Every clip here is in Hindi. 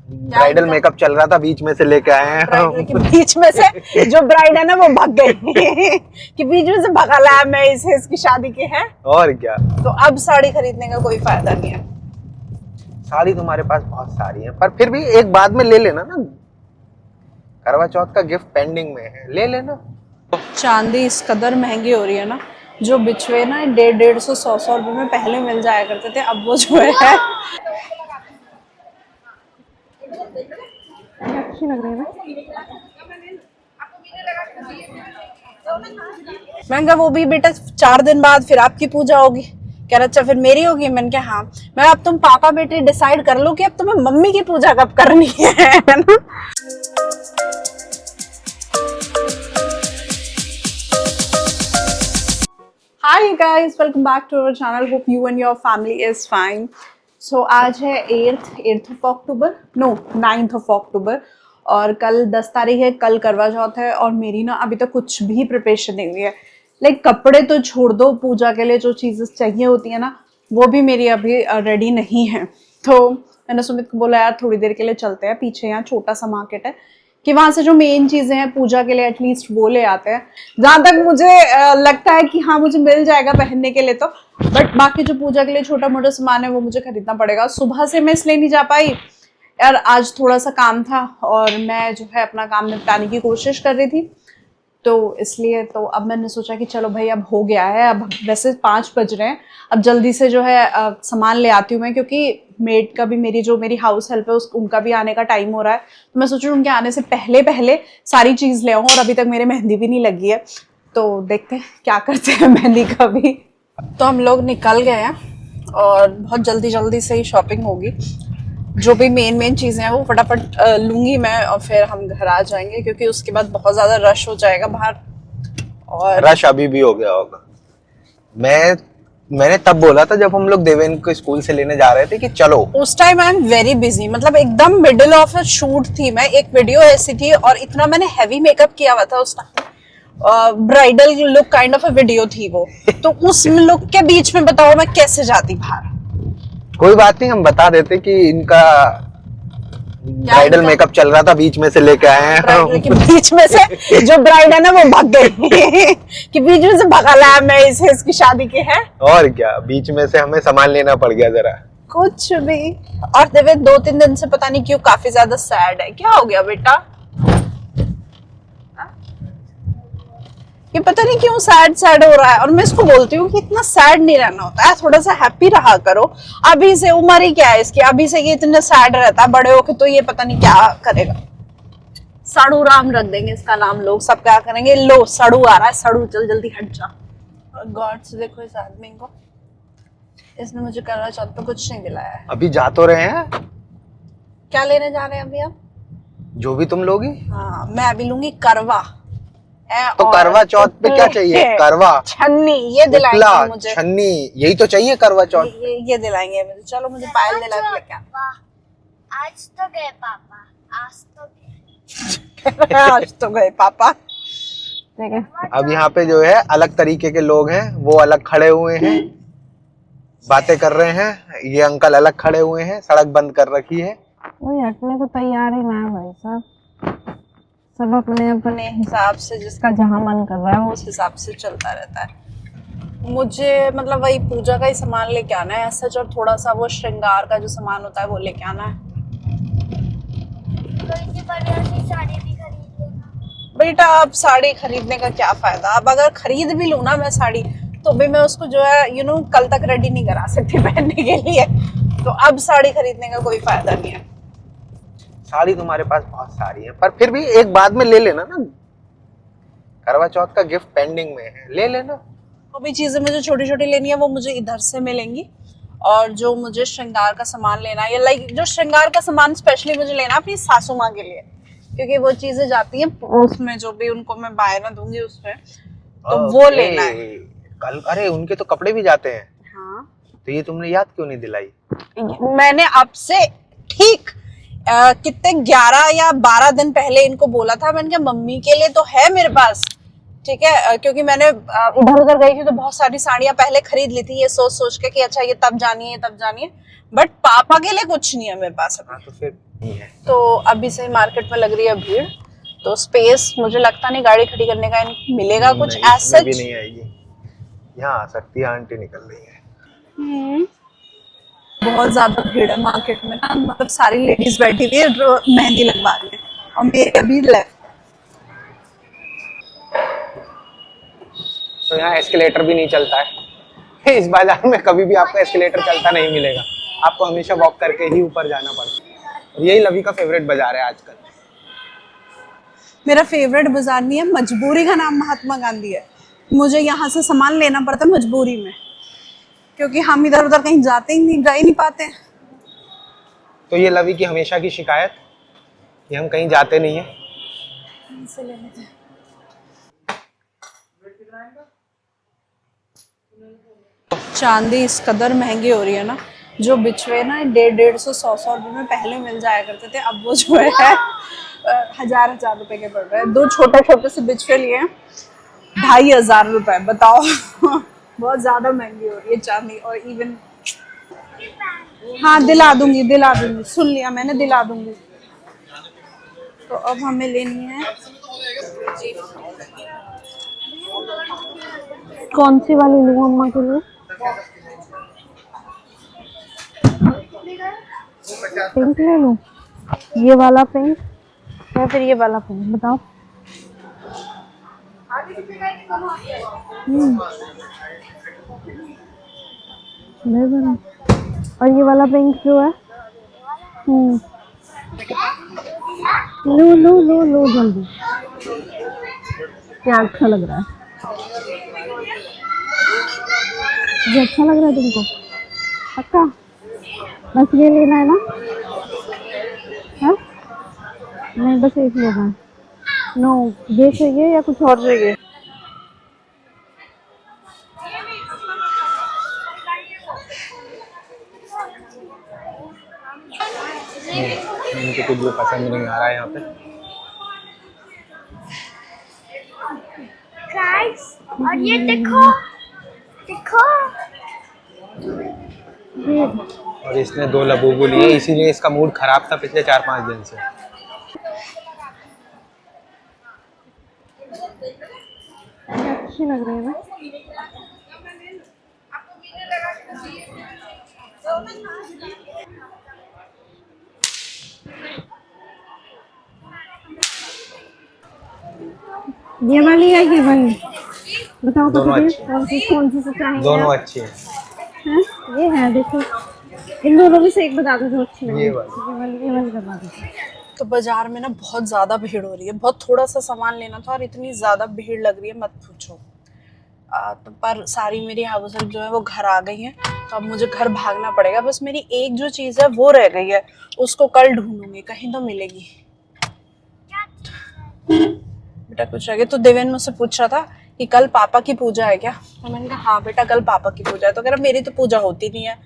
ब्राइडल मेकअप चल रहा था, बीच में से लेके आए हैं। ब्राइडल के बीच में से जो ब्राइड है ना वो भाग गई कि बीच में से भगा लाया मैं इसे, इसकी शादी के है। और क्या, तो अब साड़ी खरीदने का कोई फायदा नहीं है। साड़ी तुम्हारे पास बहुत सारी है, पर फिर भी एक बाद में ले लेना ना, करवा चौथ का गिफ्ट पेंडिंग में है, ले लेना। चांदी इस कदर महंगी हो रही है ना, जो बिछुए ना 150, 100 रुपए में पहले मिल जाया करते थे, अब वो जो है अच्छी लग रही है ना। मैंने कहा वो भी बेटा 4 दिन बाद फिर आपकी पूजा होगी। कह रहा अच्छा फिर मेरी होगी। मैंने कहा हाँ। मैं अब तुम पापा बेटे डिसाइड कर लो कि अब तुम्हें मम्मी की पूजा कब करनी है ना। Hi guys, welcome back to our channel. Hope you and your family is fine. So आज है 8th of October, no 9th of October और कल 10 तारीख है, कल करवा चौथ है और मेरी ना अभी तक कुछ भी प्रिपरेशन नहीं हुई है। लाइक कपड़े तो छोड़ दो, पूजा के लिए जो चीज़ें चाहिए होती है ना वो भी मेरी अभी रेडी नहीं है। तो मैंने सुमित को बोला यार थोड़ी देर के लिए चलते हैं, पीछे यहाँ छोटा सा मार्केट है कि वहां से जो मेन चीजें हैं पूजा के लिए एटलीस्ट वो ले आते हैं। जहां तक मुझे लगता है कि हाँ मुझे मिल जाएगा पहनने के लिए तो, बट बाकी जो पूजा के लिए छोटा मोटा सामान है वो मुझे खरीदना पड़ेगा। सुबह से मैं इसलिए नहीं जा पाई यार, आज थोड़ा सा काम था और मैं जो है अपना काम निपटाने की कोशिश कर रही थी, तो इसलिए तो अब मैंने सोचा कि चलो भाई अब हो गया है, अब वैसे 5 बज रहे हैं, अब जल्दी से जो है सामान ले आती हूँ मैं, क्योंकि मेड का भी मेरी हाउस हेल्प है उनका भी आने का टाइम हो रहा है। तो मैं सोच रही हूँ उनके आने से पहले सारी चीज़ ले आऊँ, और अभी तक मेरे मेहंदी भी नहीं लगी है, तो देखते हैं क्या करते हैं मेहंदी का भी। तो हम लोग निकल गए हैं और बहुत जल्दी से ही शॉपिंग होगी। जो भी मेन चीज़ें हैं वो फटाफट लूँगी मैं और फिर हम घर आ जाएंगे, क्योंकि उसके बाद बहुत ज़्यादा रश हो जाएगा बाहर। और रश अभी भी हो गया होगा। मैंने तब बोला था जब हम लोग देवेन को स्कूल से लेने जा रहे थे कि चलो, उस time I am very busy, मतलब एकदम मिडिल ऑफ अ शूट थी मैं, एक वीडियो ऐसी थी और इतना मैंने हैवी मेकअप किया हुआ था उस time, bridal look kind of a video थी वो। तो उस लुक के बीच में बताओ मैं कैसे जाती बाहर। कोई बात नहीं, हम बता देते कि इनका ब्राइडल मेकअप चल रहा था, बीच में से लेके आए हैं। ब्राइडल के बीच में से जो ब्राइड है ना वो भाग गई कि बीच में से भगा लाया मैं इसे, इसकी शादी के है। और क्या, बीच में से हमें सामान लेना पड़ गया जरा कुछ भी। और देवे 2-3 दिन से पता नहीं क्यों काफी ज्यादा सैड है। क्या हो गया बेटा? ये पता नहीं क्यों सैड हो रहा है, और मैं इसको बोलती हूँ कि इतना सैड नहीं रहना होता है, थोड़ा सा हैप्पी रहा करो। अभी से उम्र ही क्या है इसकी, अभी से ये इतना सैड रहता है, बड़े होके तो ये पता नहीं क्या करेगा। सड़ू राम रख देंगे इसका नाम लोग, सब क्या करेंगे, लो सड़ू आ रहा है, सड़ू चल जल्दी हट जा। गॉड से देखो इस आदमी को, इसने मुझे करवा चौथ पे कुछ नहीं दिलाया है। अभी जा तो रहे हैं, क्या लेने जा रहे हैं अभी आप? जो भी तुम लोगी। हाँ मैं अभी लूंगी करवा। तो करवा चौथ पे क्या चाहिए? करवा, छन्नी, ये दिलाएंगे मुझे। छन्नी यही तो चाहिए करवा चौथ। ये दिलाएंगे मुझे। चलो मुझे पायल दिला के लेके आज तो गए पापा, आज तो गए आज तो गए पापा। अब यहाँ पे जो है अलग तरीके के लोग हैं, वो अलग खड़े हुए हैं, बातें कर रहे हैं। ये अंकल अलग खड़े हुए हैं, सड़क बंद कर रखी है। वो हटने को तैयार ही ना है भाई साहब, सब अपने अपने हिसाब से जिसका जहाँ मन कर रहा है वो उस हिसाब से चलता रहता है। मुझे मतलब वही पूजा का ही सामान लेके आना है सच, और थोड़ा सा वो श्रृंगार का जो सामान होता है वो लेके आना है। कोई बढ़िया सी साड़ी भी खरीद लेना बेटा अब साड़ी खरीदने का क्या फायदा, अब अगर खरीद भी लूँ ना मैं साड़ी तो भी मैं उसको जो है कल तक रेडी नहीं करा सकती पहनने के लिए, तो अब साड़ी खरीदने का कोई फायदा नहीं है। साड़ी तुम्हारे पास बहुत सारी है, पर फिर भी एक बाद में ले लेना ना, करवा चौथ का गिफ्ट पेंडिंग में है, ले लेना। वो भी चीजें मुझे छोटी छोटी लेनी है वो मुझे इधर से मिलेंगी, और जो मुझे श्रृंगार का सामान लेना है, लाइक जो श्रृंगार का सामान स्पेशली मुझे लेना है अपनी सासू माँ के लिए, क्योंकि वो चीजें जाती हैं उसमें, जो भी उनको मैं बायना दूंगी उसमें, तो वो लेना है कल। अरे उनके तो कपड़े भी जाते हैं। हाँ तो ये तुमने याद क्यों नहीं दिलाई? मैंने आपसे ठीक कितने 11 या 12 दिन पहले इनको बोला था, मैंने कहा मम्मी के लिए तो है मेरे पास, ठीक है, क्योंकि मैंने इधर उधर गई थी तो बहुत सारी साड़ियां पहले खरीद ली थी, ये सोच के कि अच्छा ये तब जानी है, बट पापा के लिए कुछ नहीं है मेरे पास। हाँ तो फिर नहीं है। तो अभी से मार्केट में लग रही है भीड़, तो स्पेस मुझे लगता नहीं गाड़ी खड़ी करने का मिलेगा कुछ नहीं, एज इसमें भी सच। नहीं आएगी। यहाँ आ सकती है, आंटी निकल रही है। बहुत ज्यादा भीड़ है मार्केट में ना, मतलब सारी लेडीज बैठी हुई है जो मेहंदी लगवा रही है, और मेरे अभी लेफ्ट। तो यहाँ एस्केलेटर भी नहीं चलता है। इस बाजार में कभी भी आपको एस्केलेटर चलता नहीं मिलेगा, आपको हमेशा वॉक करके ही ऊपर जाना पड़ता है। और यही लवी का फेवरेट बाजार है आजकल। मेरा फेवरेट बाजार नहीं है, मजबूरी का नाम महात्मा गांधी है। मुझे यहाँ से सामान लेना पड़ता है मजबूरी में, क्योंकि हम इधर उधर कहीं जाते ही नहीं, जा ही नहीं पाते। तो ये लवी की हमेशा की शिकायत कि हम कहीं जाते नहीं है। चांदी इस कदर महंगी हो रही है ना, जो बिछुए ना 150-100 रुपए में पहले मिल जाया करते थे, अब वो जो है 1000 रुपए के पड़ रहे हैं। 2 छोटे छोटे से बिछुए लिए 2500 रुपए, बताओ। बहुत ज्यादा महंगी हो रही है चांदी। और इवन हाँ, दिला दूंगी, सुन लिया मैंने, दिला दूंगी। तो अब हमें लेनी है कौन सी वाली लूं अम्मा के लिए? पिंक ले लूं, ये वाला पिंक या फिर ये वाला पिंक, बताओ। और ये वाला पिंक जो है, लो लो लो लो जल्दी। क्या अच्छा लग रहा है? ये अच्छा लग रहा है तुमको? पक्का? बस ये लेना है ना? हाँ? नहीं, बस एक लेना है। नो, ये चाहिए या कुछ और चाहिए? इनको कुछ भी पसंद नहीं आ रहा है यहाँ पे। गाइस, और ये देखो देखो, और इसने 2 लबूबू लिए, इसीलिए इसका मूड खराब था पिछले 4-5 दिन से। अच्छी लग रही है ना? ये वाली है, ये वाली बताओ। दोनों अच्छी कौन सी से चाहिए? दोनों अच्छी है। हैं? ये है, देखो, इन दोनों में से एक बता दो जो अच्छी लगे। ये वाली करवा दो। तो बाजार में ना बहुत ज्यादा भीड़ हो रही है, बहुत थोड़ा सा सामान लेना था और इतनी ज्यादा भीड़ लग रही है, मत पूछो। तो पर सारी मेरी हाउस हेल्प जो है वो घर आ गई है, तो अब मुझे घर भागना पड़ेगा। बस मेरी एक जो चीज है वो रह गई है, उसको कल ढूंढूंगी, कहीं तो मिलेगी। बेटा कुछ रह गया। तो देवेन मुझसे पूछ रहा था कि कल पापा की पूजा है क्या, तो मैंने कहा हाँ बेटा कल पापा की पूजा है। तो कह रहा मेरी तो पूजा होती नहीं है।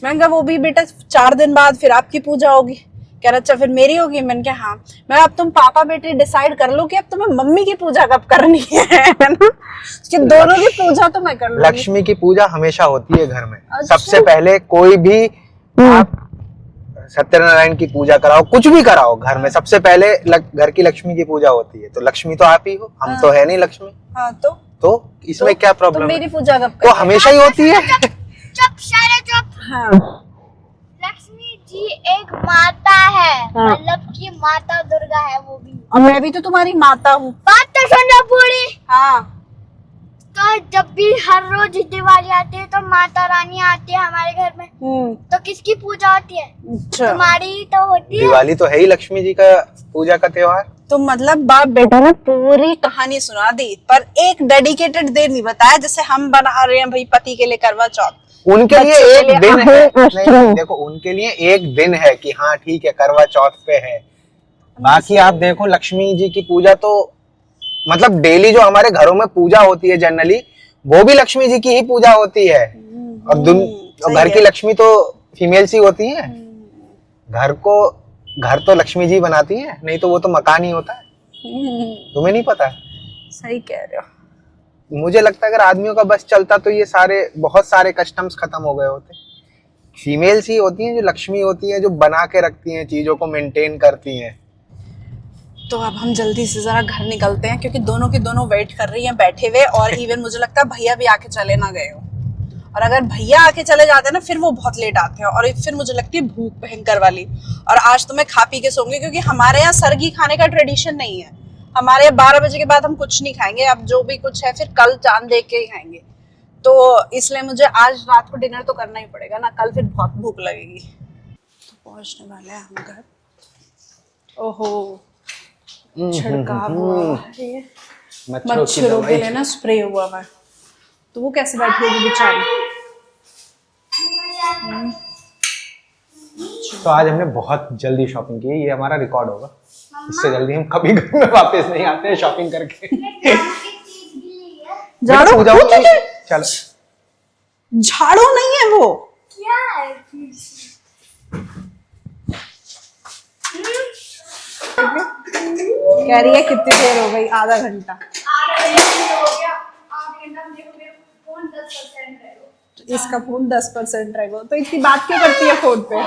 मैंने कहा वो भी बेटा 4 दिन बाद फिर आपकी पूजा होगी। कह रहा अच्छा फिर मेरी होगी। मैंने कहा हाँ। मैं अब तुम पापा बेटी डिसाइड कर लो कि अब तुम्हें मम्मी की पूजा कब करनी है ना, कि दोनों की पूजा तो मैं कर लूंगी। लक्ष्मी की पूजा हमेशा होती है घर में। अच्छा। सबसे पहले कोई भी आप सत्यनारायण की पूजा कराओ, कुछ भी कराओ, घर में सबसे पहले घर की लक्ष्मी की पूजा होती है। तो लक्ष्मी तो आप ही हो, हम तो है नहीं लक्ष्मी। हाँ तो इसमें क्या प्रॉब्लम तो है? मेरी पूजा कब तो हमेशा ही होती है। चुप सारे चुप। हाँ। लक्ष्मी जी एक माता है, हाँ। मतलब कि माता दुर्गा है वो भी। और मैं भी तो तुम्हारी माता हूँ। बात तो सुनो पूरी। हाँ। तो जब भी हर रोज दिवाली आती है तो माता रानी आती है हमारे घर में, तो किसकी पूजा होती है? अच्छा। तुम्हारी तो होती है। दिवाली तो है ही लक्ष्मी जी का पूजा का त्योहार। तो मतलब बाप बेटा ने पूरी कहानी सुना दी, पर एक डेडिकेटेड डे नहीं बताया जैसे हम बना रहे हैं भाई पति के लिए करवा चौथ। उनके लिए बच्चों के एक लिए दिन है। अष्टमी। नहीं, देखो उनके लिए एक दिन है कि हाँ ठीक है करवा चौथ पे है। बाकी आप देखो लक्ष्मी जी की पूजा तो मतलब डेली जो हमारे घरों में पूजा होती है जनरली, वो भी लक्ष्मी जी की ही पूजा होती है। और घर की लक्ष्मी तो फीमेल सी होती है। घर तो लक्ष्मी जी बनाती है, नहीं तो वो तो मकान ही होता है। तुम्हें नहीं पता? सही कह रहे हो। मुझे लगता है अगर आदमियों का बस चलता तो ये बहुत सारे कस्टम्स खत्म हो गए होते। फीमेल्स ही होती हैं जो लक्ष्मी होती हैं, जो बना के रखती हैं, चीजों को मेंटेन करती हैं। तो अब हम जल्दी से जरा घर निकलते हैं क्योंकि दोनों की दोनों वेट कर रही हैं बैठे हुए, और इवन मुझे लगता है भैया भी आके चले ना गए हो। और अगर भैया आके चले जाते हैं ना फिर वो बहुत लेट आते हैं, और फिर मुझे लगती है भूख भयंकर वाली। और आज तो मैं खा पी के सोऊंगी क्योंकि हमारे यहाँ सरगी खाने का ट्रेडिशन नहीं है। हमारे यहाँ 12 बजे के बाद हम कुछ नहीं खाएंगे, अब जो भी कुछ है फिर कल चांद देख के ही खाएंगे। तो इसलिए मुझे आज रात को डिनर तो करना ही पड़ेगा ना, कल फिर बहुत भूख लगेगी। तो पहुंचने वाले हैं हम घर। ओहो, छिड़काव हुआ है मच्छरों के लिए ना, स्प्रे हुआ है। तो वो कैसे बैठी होगी बेचारी। तो आज हमने बहुत जल्दी शॉपिंग की है, ये हमारा रिकॉर्ड होगा। इससे जल्दी हम कभी घर में वापस नहीं आते हैं शॉपिंग करके। झाड़ू हो जाओगी, चलो। झाड़ू नहीं है वो, क्या है? कह रही है कितनी देर हो गई, आधा घंटा। तो इसका फोन 10% रहेगा, तो इतनी बात क्यों करती है फोन पे।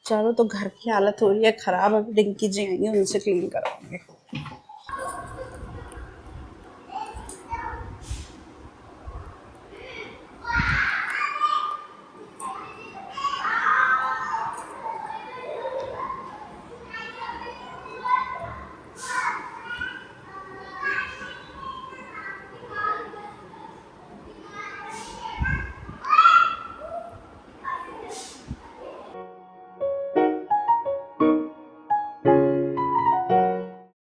चलो, तो घर की हालत हो रही है खराब, अब रिंकी जी आएंगे उनसे क्लीन करवाएंगे।